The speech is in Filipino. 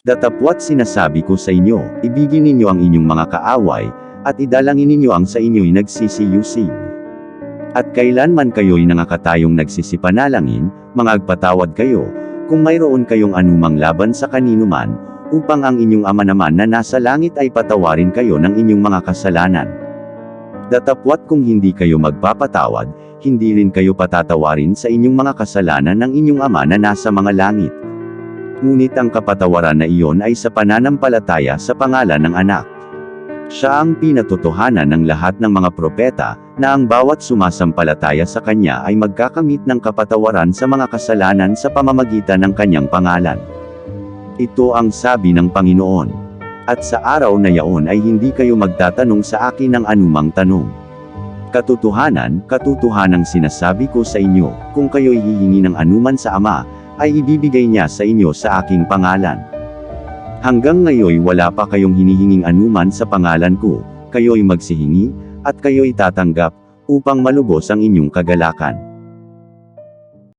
Datapwat sinasabi ko sa inyo, ibigin ninyo ang inyong mga kaaway, at idalangin ninyo ang sa inyo'y nagsisiyusig. At kailanman kayo'y nangakatayong nagsisipanalangin, mangagpatawad kayo, kung mayroon kayong anumang laban sa kanino man, upang ang inyong Ama naman na nasa langit ay patawarin kayo ng inyong mga kasalanan. Datapwat kung hindi kayo magpapatawad, hindi rin kayo patatawarin sa inyong mga kasalanan ng inyong Ama na nasa mga langit. Ngunit ang kapatawaran na iyon ay sa pananampalataya sa pangalan ng Anak. Siya ang pinatotohanan ng lahat ng mga propeta, na ang bawat sumasampalataya sa Kanya ay magkakamit ng kapatawaran sa mga kasalanan sa pamamagitan ng Kanyang pangalan. Ito ang sabi ng Panginoon. At sa araw na yaon ay hindi kayo magtatanong sa akin ng anumang tanong. Katotohanang sinasabi ko sa inyo, kung kayo'y hihingi ng anuman sa Ama, ay ibibigay niya sa inyo sa aking pangalan. Hanggang ngayon wala pa kayong hinihinging anuman sa pangalan ko, kayo'y magsihingi, at kayo'y tatanggap, upang malubos ang inyong kagalakan.